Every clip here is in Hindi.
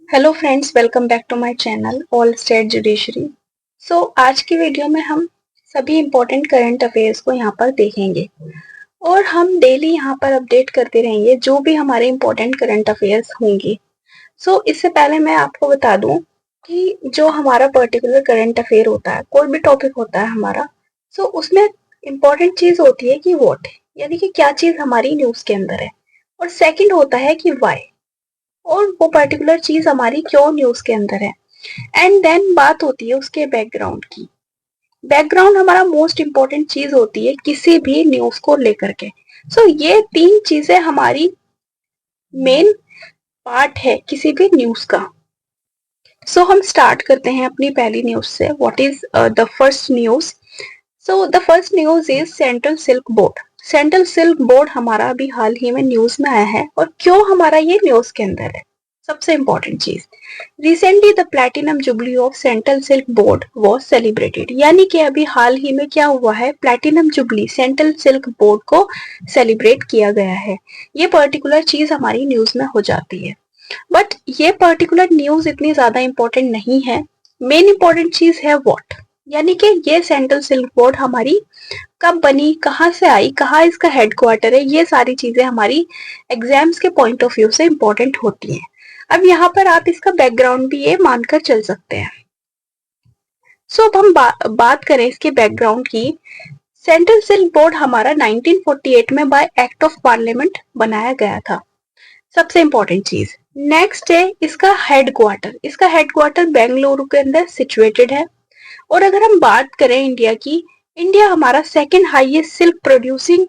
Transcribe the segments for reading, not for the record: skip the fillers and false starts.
Hello friends, welcome back to my channel all state judiciary. आज की वीडियो में हम सभी इम्पोर्टेंट करंट अफेयर्स को यहाँ पर देखेंगे और हम डेली यहाँ पर अपडेट करते रहेंगे जो भी हमारे इम्पोर्टेंट करंट अफेयर्स होंगे। इससे पहले मैं आपको बता दूं कि जो हमारा पर्टिकुलर करंट अफेयर होता है, कोई भी टॉपिक होता है हमारा, उसमें इम्पोर्टेंट चीज होती है कि व्हाट, यानी कि क्या चीज हमारी न्यूज के अंदर है, और सेकंड होता है कि व्हाई, और वो पर्टिकुलर चीज हमारी क्यों न्यूज के अंदर है। एंड देन बात होती है उसके बैकग्राउंड की। बैकग्राउंड हमारा मोस्ट इम्पोर्टेंट चीज होती है किसी भी न्यूज को लेकर के। ये तीन चीजें हमारी मेन पार्ट है किसी भी न्यूज का। हम स्टार्ट करते हैं अपनी पहली न्यूज से। What is the first news? The first news is central silk board. Central silk board हमारा अभी हाल ही में न्यूज में आया है, और क्यों हमारा ये न्यूज के अंदर है, सबसे इम्पोर्टेंट चीज। Recently the platinum jubilee of central silk board was celebrated, यानी कि अभी हाल ही में क्या हुआ है, platinum jubilee central silk board को सेलिब्रेट किया गया है। ये पर्टिकुलर चीज हमारी न्यूज में हो जाती है, बट ये पर्टिकुलर न्यूज इतनी ज्यादा इंपॉर्टेंट नहीं है। मेन इंपॉर्टेंट चीज है व्हाट, यानी कि ये सेंट्रल सिल्क बोर्ड हमारी कब बनी, कहाँ से आई, कहाँ इसका हेडक्वार्टर है, ये सारी चीजें हमारी एग्जाम्स के पॉइंट ऑफ व्यू से इंपॉर्टेंट होती हैं। अब यहाँ पर आप इसका बैकग्राउंड भी ये मानकर चल सकते हैं। अब हम बात करें इसके बैकग्राउंड की। सेंट्रल सिल्क बोर्ड हमारा 1948 में बाय एक्ट ऑफ पार्लियामेंट बनाया गया था, सबसे इंपॉर्टेंट चीज। नेक्स्ट है इसका हेडक्वार्टर। इसका हेडक्वार्टर बेंगलुरु के अंदर सिचुएटेड है। और अगर हम बात करें इंडिया की, इंडिया हमारा second highest silk producing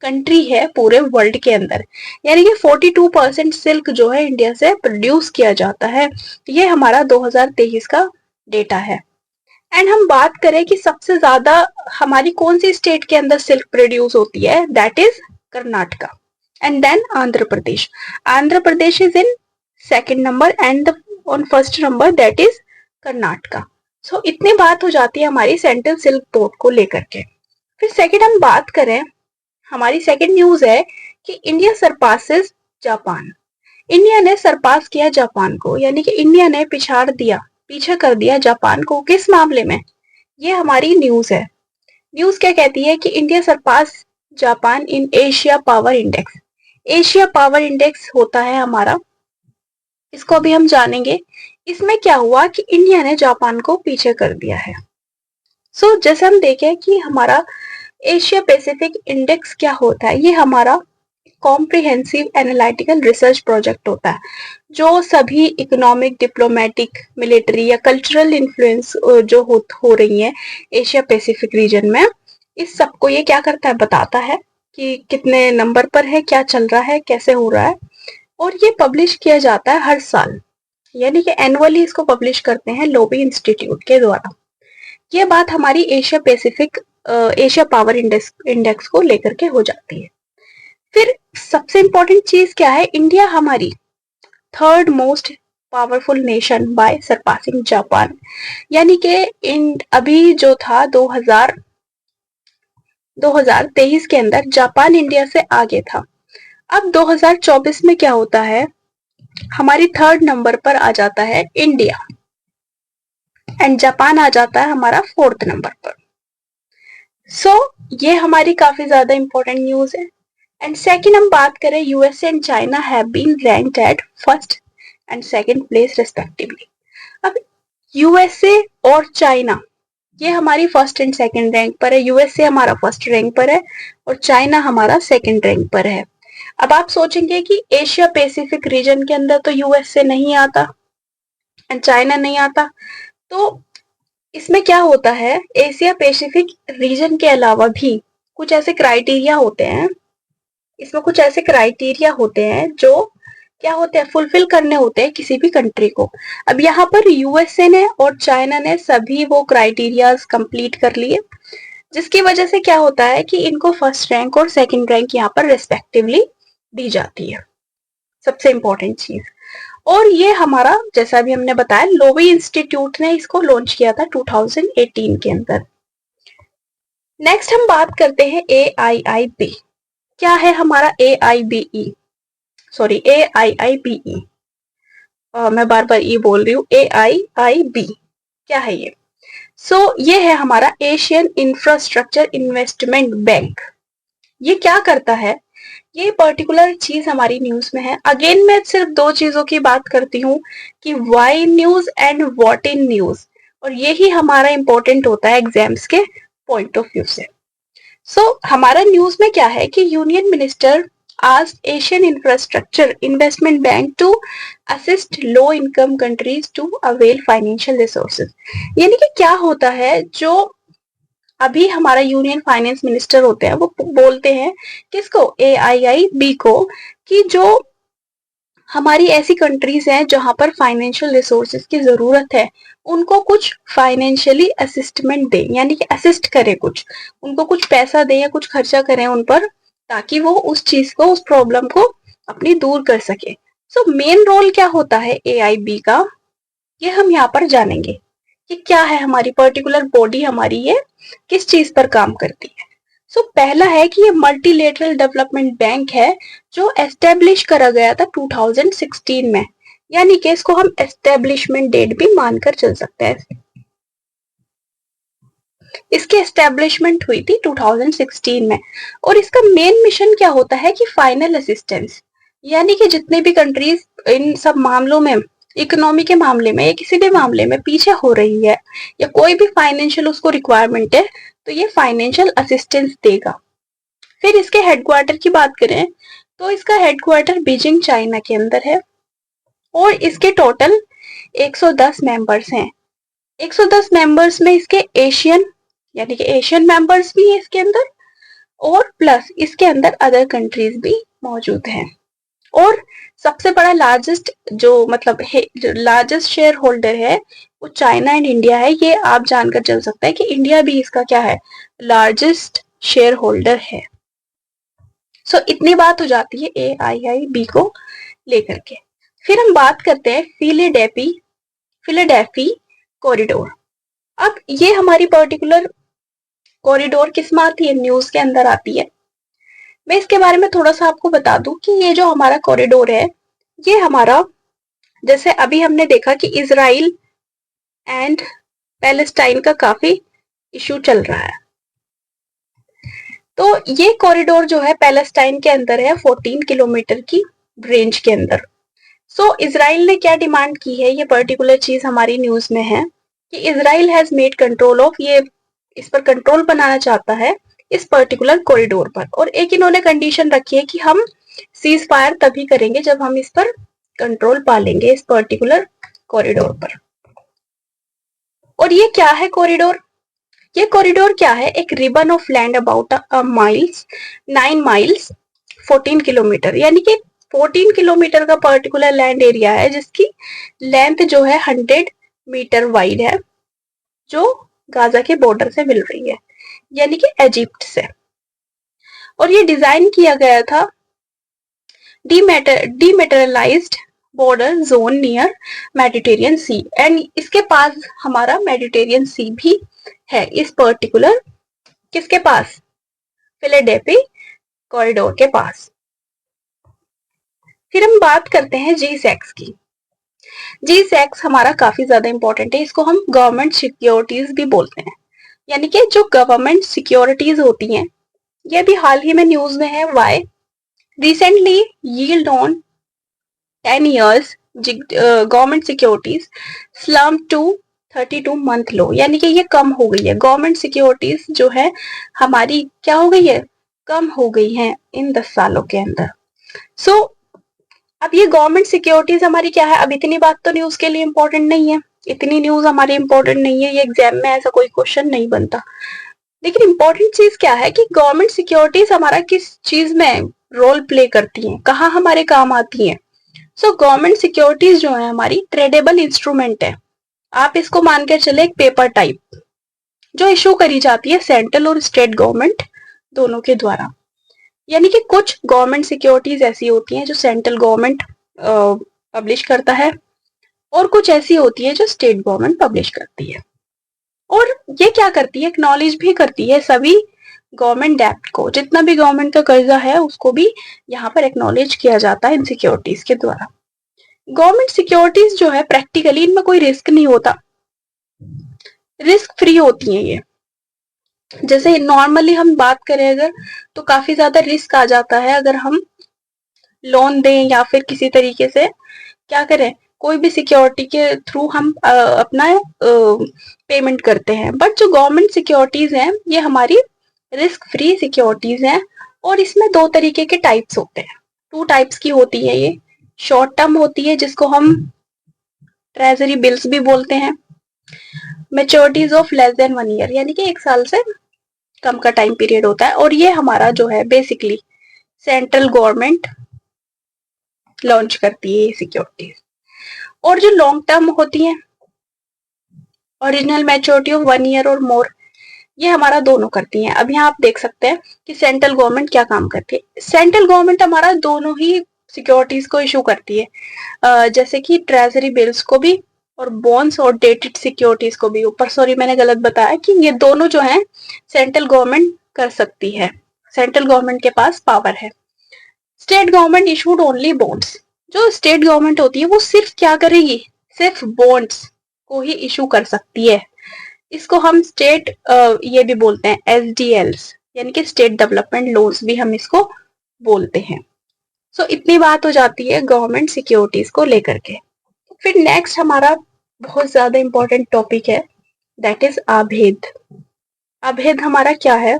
country है पूरे वर्ल्ड के अंदर, यानी कि 42% सिल्क जो है इंडिया से प्रोड्यूस किया जाता है। ये हमारा 2023 का डेटा है। एंड हम बात करें कि सबसे ज्यादा हमारी कौन सी स्टेट के अंदर सिल्क प्रोड्यूस होती है, that is Karnataka. And then Andhra Pradesh. Andhra Pradesh is in second number and on first number that is Karnataka. इतनी बात हो जाती है हमारी सेंट्रल सिल्क बोर्ड को लेकर के। फिर सेकंड हम बात करें, हमारी सेकंड न्यूज है कि इंडिया सरपासेस जापान। इंडिया ने सरपास किया जापान को, यानी कि इंडिया ने पीछे कर दिया जापान को। किस मामले में? ये हमारी न्यूज है। न्यूज क्या कहती है कि India surpass Japan in Asia power index. Asia power index होता है हमारा, इसको अभी हम जानेंगे। इसमें क्या हुआ कि इंडिया ने जापान को पीछे कर दिया है। जैसे हम देखें कि हमारा एशिया पैसिफिक इंडेक्स क्या होता है, ये हमारा कॉम्प्रिहेंसिव एनालिटिकल रिसर्च प्रोजेक्ट होता है, जो सभी इकोनॉमिक, डिप्लोमेटिक, मिलिट्री या कल्चरल इन्फ्लुएंस जो हो रही है एशिया पैसिफिक रीजन में, इस सबको ये क्या करता है, बताता है कि कितने नंबर पर है, क्या चल रहा है, कैसे हो रहा है। और ये पब्लिश किया जाता है हर साल, यानी कि एनुअली इसको पब्लिश करते हैं लोबी इंस्टीट्यूट के द्वारा। ये बात हमारी Asia Pacific Asia power index को लेकर के हो जाती है। फिर सबसे इंपॉर्टेंट चीज क्या है, इंडिया हमारी third most powerful nation by surpassing Japan, यानी कि अभी जो था 2023 के अंदर जापान इंडिया से आगे था। अब 2024 में क्या होता है, हमारी थर्ड नंबर पर आ जाता है इंडिया, एंड जापान आ जाता है हमारा फोर्थ नंबर पर। ये हमारी काफी ज्यादा इंपॉर्टेंट न्यूज है। एंड सेकंड हम बात करें, USA and China have been ranked at first and second place respectively. अब यूएसए और चाइना, ये हमारी फर्स्ट एंड सेकंड रैंक पर है। यूएसए हमारा फर्स्ट रैंक पर है और चाइना हमारा सेकंड रैंक पर है। अब आप सोचेंगे कि एशिया पैसिफिक रीजन के अंदर तो यूएसए नहीं आता एंड चाइना नहीं आता, तो इसमें क्या होता है, एशिया पैसिफिक रीजन के अलावा भी कुछ ऐसे क्राइटेरिया होते हैं, इसमें कुछ ऐसे क्राइटेरिया होते हैं जो क्या होते हैं, फुलफिल करने होते हैं किसी भी कंट्री को। अब यहाँ पर यूएसए ने और चाइना ने सभी वो क्राइटेरियाज कंप्लीट कर लिए, जिसकी वजह से क्या होता है कि इनको फर्स्ट रैंक और सेकंड रैंक यहाँ पर रेस्पेक्टिवली दी जाती है, सबसे इंपॉर्टेंट चीज। और ये हमारा, जैसा भी हमने बताया, लोवी इंस्टीट्यूट ने इसको लॉन्च किया था 2018 के अंदर। नेक्स्ट हम बात करते हैं AIIB। क्या है हमारा AIBE, सॉरी AIIBE? मैं बार बार ये बोल रही हूँ, AIIB क्या है ये? ये है हमारा एशियन इंफ्रास्ट्रक्चर इन्वेस्टमेंट बैंक। ये क्या करता है, ये पर्टिकुलर चीज हमारी न्यूज में है। अगेन मैं सिर्फ दो चीजों की बात करती हूँ कि why news and what in news, और यही हमारा इंपॉर्टेंट होता है एग्जाम्स के पॉइंट ऑफ व्यू से। हमारा न्यूज में क्या है कि union minister asked Asian Infrastructure Investment Bank to assist low income countries to avail financial resources। यानी कि क्या होता है, जो अभी हमारा यूनियन फाइनेंस मिनिस्टर होते हैं वो बोलते हैं किसको, AIIB को, कि जो हमारी ऐसी कंट्रीज हैं जहां पर फाइनेंशियल रिसोर्सेज की जरूरत है, उनको कुछ फाइनेंशियली असिस्टमेंट दे, यानी कि असिस्ट करे, कुछ उनको कुछ पैसा दे या कुछ खर्चा करें उन पर, ताकि वो उस चीज को, उस प्रॉब्लम को अपनी दूर कर सके। मेन रोल क्या होता है AIB का, ये हम यहाँ पर जानेंगे कि क्या है हमारी पर्टिकुलर बॉडी, हमारी ये किस चीज पर काम करती है। पहला है कि ये मल्टीलेटरल डेवलपमेंट बैंक है जो एस्टेब्लिश करा गया था 2016 में, यानी कि इसको हम एस्टेब्लिशमेंट डेट भी मानकर चल सकते हैं। इसकी एस्टेब्लिशमेंट हुई थी 2016 में, और इसका मेन मिशन क्या होता है कि फाइनल असिस्टेंस, यानी कि जितने भी कंट्रीज इन सब मामलों में, इकोनॉमी के मामले में या किसी भी मामले में पीछे हो रही है, या कोई भी फाइनेंशियल उसको रिक्वायरमेंट है, तो ये फाइनेंशियल असिस्टेंस देगा। फिर इसके हेडक्वार्टर की बात करें तो इसका हेडक्वार्टर बीजिंग चाइना के अंदर है, और इसके टोटल 110 मेंबर्स हैं। 110 मेंबर्स में इसके एशियन, यानी कि एशियन मेंबर्स भी है इसके अंदर, और प्लस इसके अंदर अदर कंट्रीज भी मौजूद हैं। और सबसे बड़ा लार्जेस्ट जो मतलब लार्जेस्ट शेयर होल्डर है वो चाइना एंड इंडिया है। ये आप जानकर चल सकते हैं कि इंडिया भी इसका क्या है, लार्जेस्ट शेयर होल्डर है। इतनी बात हो जाती है AIIB को लेकर के। फिर हम बात करते हैं फिलाडेल्फी कॉरिडोर। अब ये हमारी पर्टिकुलर कॉरिडोर किस में आती है, न्यूज के अंदर आती है। मैं इसके बारे में थोड़ा सा आपको बता दूं कि ये जो हमारा कॉरिडोर है, ये हमारा, जैसे अभी हमने देखा कि इजराइल एंड पैलेस्टाइन का काफी इशू चल रहा है, तो ये कॉरिडोर जो है पैलेस्टाइन के अंदर है, 14 किलोमीटर की रेंज के अंदर। इजराइल ने क्या डिमांड की है, ये पर्टिकुलर चीज हमारी न्यूज में है कि Israel has made control of, ये इस पर कंट्रोल बनाना चाहता है इस पर्टिकुलर कॉरिडोर पर। और एक इन्होंने कंडीशन रखी है कि हम सीज फायर तभी करेंगे जब हम इस पर कंट्रोल पा लेंगे, इस पर्टिकुलर कॉरिडोर पर। और ये क्या है कॉरिडोर, ये कॉरिडोर क्या है, एक ribbon of land about 9 miles 14 kilometre, यानी कि 14 किलोमीटर का पर्टिकुलर लैंड एरिया है जिसकी लेंथ जो है 100 मीटर वाइड है, जो गाजा के बॉर्डर से मिल रही है, यानी कि इजिप्ट से। और ये डिजाइन किया गया था dematerialized border zone near Mediterranean sea, and इसके पास हमारा मेडिटेरियन सी भी है, इस पर्टिकुलर किसके पास, फिलाडेल्फी कॉरिडोर के पास। फिर हम बात करते हैं G-SEX की। G-SEX हमारा काफी ज्यादा इंपॉर्टेंट है, इसको हम गवर्नमेंट सिक्योरिटीज भी बोलते हैं, यानी कि जो गवर्नमेंट सिक्योरिटीज होती हैं, ये भी हाल ही में न्यूज में है। Why recently yield on 10 years government securities slump to 32 month low, यानी कि ये कम हो गई है, गवर्नमेंट सिक्योरिटीज जो है हमारी क्या हो गई है, कम हो गई है इन 10 सालों के अंदर। अब ये गवर्नमेंट सिक्योरिटीज हमारी क्या है, अब इतनी बात तो न्यूज के लिए इंपॉर्टेंट नहीं है, इतनी न्यूज हमारी इंपॉर्टेंट नहीं है, ये एग्जाम में ऐसा कोई क्वेश्चन नहीं बनता। लेकिन इंपॉर्टेंट चीज क्या है कि गवर्नमेंट सिक्योरिटीज हमारा किस चीज में रोल प्ले करती हैं, कहाँ हमारे काम आती हैं। गवर्नमेंट सिक्योरिटीज जो है हमारी ट्रेडेबल इंस्ट्रूमेंट है, आप इसको मान के चले एक पेपर टाइप, जो इशू करी जाती है सेंट्रल और स्टेट गवर्नमेंट दोनों के द्वारा। यानी कि कुछ गवर्नमेंट सिक्योरिटीज ऐसी होती हैं जो सेंट्रल गवर्नमेंट पब्लिश करता है, और कुछ ऐसी होती है जो स्टेट गवर्नमेंट पब्लिश करती है। और ये क्या करती है, एक्नॉलेज भी करती है सभी गवर्नमेंट डेब्ट को, जितना भी गवर्नमेंट का कर्जा है उसको भी यहाँ पर एक्नॉलेज किया जाता है इन सिक्योरिटीज के द्वारा। गवर्नमेंट सिक्योरिटीज जो है प्रैक्टिकली इनमें कोई रिस्क नहीं होता, रिस्क फ्री होती हैं ये। जैसे नॉर्मली हम बात करें अगर, तो काफी ज्यादा रिस्क आ जाता है अगर हम लोन दें या फिर किसी तरीके से क्या करें, कोई भी सिक्योरिटी के थ्रू हम अपना पेमेंट करते हैं। बट जो गवर्नमेंट सिक्योरिटीज हैं ये हमारी रिस्क फ्री सिक्योरिटीज हैं, और इसमें दो तरीके के टाइप्स होते हैं, टू टाइप्स की होती है ये। शॉर्ट टर्म होती है जिसको हम ट्रेजरी बिल्स भी बोलते हैं, maturities of less than 1 year, यानी कि 1 साल से कम का टाइम पीरियड होता है, और ये हमारा जो है बेसिकली सेंट्रल गवर्नमेंट लॉन्च करती है ये सिक्योरिटीज। और जो लॉन्ग टर्म होती है, ओरिजिनल मैच्योरिटी ऑफ 1 ईयर और मोर, ये हमारा दोनों करती हैं। अब यहाँ आप देख सकते हैं कि सेंट्रल गवर्नमेंट क्या काम करती है। सेंट्रल गवर्नमेंट हमारा दोनों ही सिक्योरिटीज को इशू करती है, जैसे कि ट्रेजरी बिल्स को भी और बॉन्ड्स और डेटेड सिक्योरिटीज को भी। ऊपर सॉरी मैंने गलत बताया कि ये दोनों जो है सेंट्रल गवर्नमेंट कर सकती है, सेंट्रल गवर्नमेंट के पास पावर है। State government issued only bonds, जो स्टेट गवर्नमेंट होती है वो सिर्फ क्या करेगी, सिर्फ बॉन्ड्स को ही इशू कर सकती है। इसको हम स्टेट ये भी बोलते हैं SDLs, यानी कि स्टेट डेवलपमेंट लोन्स भी हम इसको बोलते हैं। सो इतनी बात हो जाती है गवर्नमेंट सिक्योरिटीज को लेकर के। फिर नेक्स्ट हमारा बहुत ज्यादा इंपॉर्टेंट टॉपिक है, दैट इज अभेद। अभेद हमारा क्या है,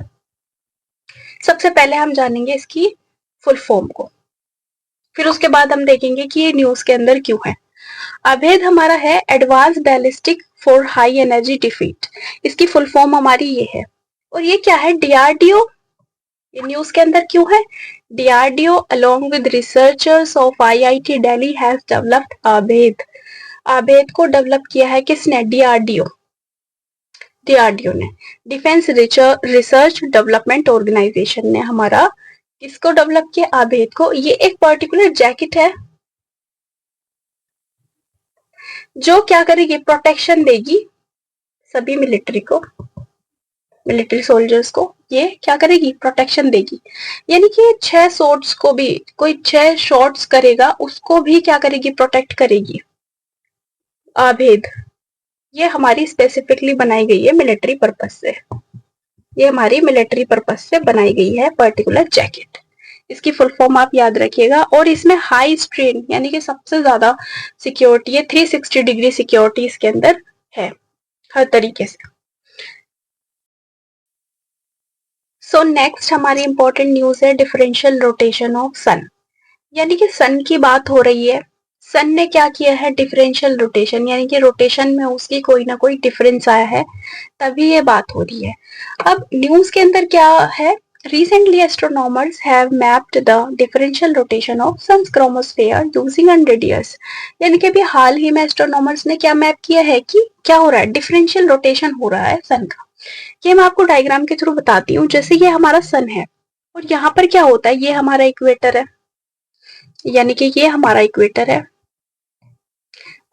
सबसे पहले हम जानेंगे इसकी फुल फॉर्म को, फिर उसके बाद हम देखेंगे कि ये न्यूज के अंदर क्यों है। अभेद हमारा है advance ballistic for high energy defeat, इसकी फुल फॉर्म हमारी ये है। और ये क्या है, DRDO, ये न्यूज के अंदर क्यों है, DRDO along with researchers of IIT Delhi has developed अभेद। अभेद को डेवलप किया है किसने, DRDO ने, डिफेंस रिसर्च डेवलपमेंट ऑर्गेनाइजेशन ने हमारा किसको डेवलप किया, अभेद को। ये एक पर्टिकुलर जैकेट है जो क्या करेगी, प्रोटेक्शन देगी सभी मिलिट्री को, मिलिट्री सोल्जर्स को ये क्या करेगी, प्रोटेक्शन देगी। यानी कि 6 शॉट्स को भी, कोई 6 शॉट्स करेगा उसको भी क्या करेगी, प्रोटेक्ट करेगी। अभेद ये हमारी स्पेसिफिकली बनाई गई है मिलिट्री पर्पस से, ये हमारी मिलिट्री पर्पस से बनाई गई है पर्टिकुलर जैकेट। इसकी फुल फॉर्म आप याद रखिएगा। और इसमें हाई स्ट्रेन यानी कि सबसे ज्यादा सिक्योरिटी है, 360 डिग्री सिक्योरिटी इसके अंदर है हर तरीके से। सो नेक्स्ट हमारी इंपॉर्टेंट न्यूज है डिफरेंशियल रोटेशन ऑफ सन, यानी कि सन की बात हो रही है। सन ने क्या किया है, डिफरेंशियल रोटेशन, यानी कि रोटेशन में उसकी कोई ना कोई डिफरेंस आया है, तभी ये बात हो रही है। अब न्यूज के अंदर क्या है, recently astronomers have mapped the differential rotation of sun's chromosphere using 100 years, यानी कि अभी हाल ही में एस्ट्रोनॉमर्स ने क्या मैप किया है कि क्या हो रहा है, डिफरेंशियल रोटेशन हो रहा है सन का। ये मैं आपको डायग्राम के थ्रू बताती हूँ। जैसे ये हमारा सन है और यहाँ पर क्या होता है, ये हमारा इक्वेटर है, यानी कि ये हमारा इक्वेटर है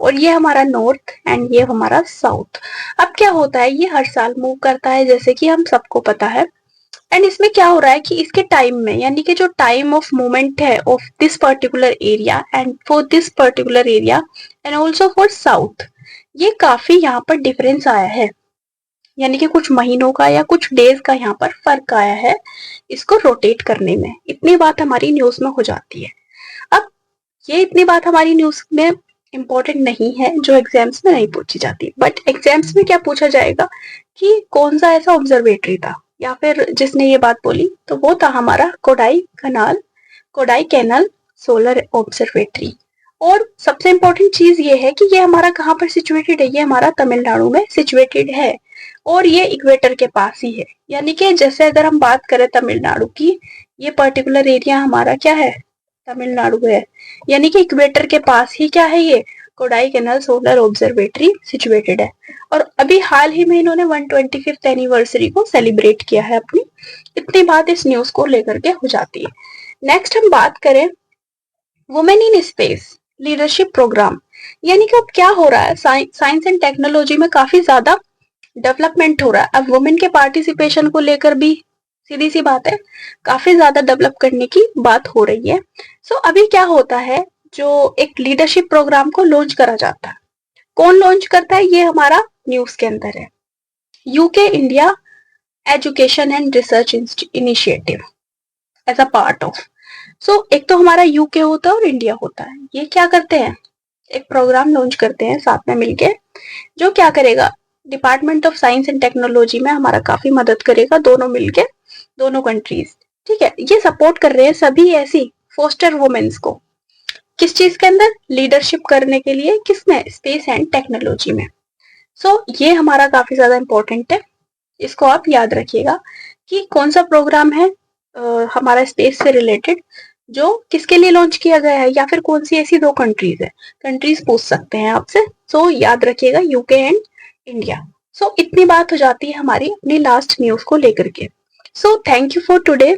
और ये हमारा नॉर्थ एंड ये हमारा साउथ। अब क्या होता है, ये हर साल मूव करता है जैसे कि हम सबको पता है। एंड इसमें क्या हो रहा है कि इसके टाइम में, यानी कि जो टाइम ऑफ मूवमेंट है of this particular area and for this particular area and also for south, ये काफी यहाँ पर डिफरेंस आया है, यानी कि कुछ महीनों का या कुछ डेज का यहाँ पर फर्क आया है इसको रोटेट करने में। इतनी बात हमारी न्यूज में हो जाती है। अब ये इतनी बात हमारी न्यूज में इंपॉर्टेंट नहीं है जो एग्जाम्स में नहीं पूछी जाती, बट एग्जाम्स में क्या पूछा जाएगा कि कौन सा ऐसा ऑब्जर्वेटरी था या फिर जिसने ये बात बोली, तो वो था हमारा कोडाई कैनल सोलर ऑब्जर्वेटरी। और सबसे इंपॉर्टेंट चीज ये है कि ये हमारा कहाँ पर सिचुएटेड है, ये हमारा तमिलनाडु में सिचुएटेड है और ये इक्वेटर के पास ही है। यानी कि जैसे अगर हम बात करें तमिलनाडु की, ये पर्टिकुलर एरिया हमारा क्या है, तमिलनाडु है, यानी कि इक्वेटर के पास ही क्या है, ये Kodaikanal solar observatory situated है। और अभी हाल ही में इन्होंने 125th एनिवर्सरी को सेलिब्रेट किया है अपनी। इतनी बात इस न्यूज को लेकर के हो जाती है। नेक्स्ट हम बात करें women in space leadership programme, यानी कि अब क्या हो रहा है, साइंस एंड टेक्नोलॉजी में काफी ज्यादा डेवलपमेंट हो रहा है। अब वुमेन के पार्टिसिपेशन को लेकर भी सीधी सी बात है काफी ज्यादा डेवलप करने की बात हो रही है। सो अभी क्या होता है, जो एक लीडरशिप प्रोग्राम को लॉन्च करा जाता है। कौन लॉन्च करता है, ये हमारा न्यूज के अंदर है। UK India education and research initiative as a part of. So एक तो हमारा यूके होता है और इंडिया होता है। ये क्या करते हैं, एक प्रोग्राम लॉन्च करते हैं साथ में मिलके, जो क्या करेगा, department of science and technology में हमारा काफी मदद करेगा, दोनों मिलके, दोनों कंट्रीज। ठीक है, ये सपोर्ट कर रहे हैं सभी ऐसी फोस्टर वुमेन्स को, किस चीज के अंदर, लीडरशिप करने के लिए, किसमें, स्पेस एंड टेक्नोलॉजी में। सो ये हमारा काफी ज्यादा इंपॉर्टेंट है, इसको आप याद रखिएगा कि कौन सा प्रोग्राम है हमारा स्पेस से रिलेटेड, जो किसके लिए लॉन्च किया गया है, या फिर कौन सी ऐसी दो कंट्रीज है, कंट्रीज पूछ सकते हैं आपसे। सो याद रखिएगा यूके एंड इंडिया। सो इतनी बात हो जाती है हमारी अपनी लास्ट न्यूज को लेकर के। So thank you for today.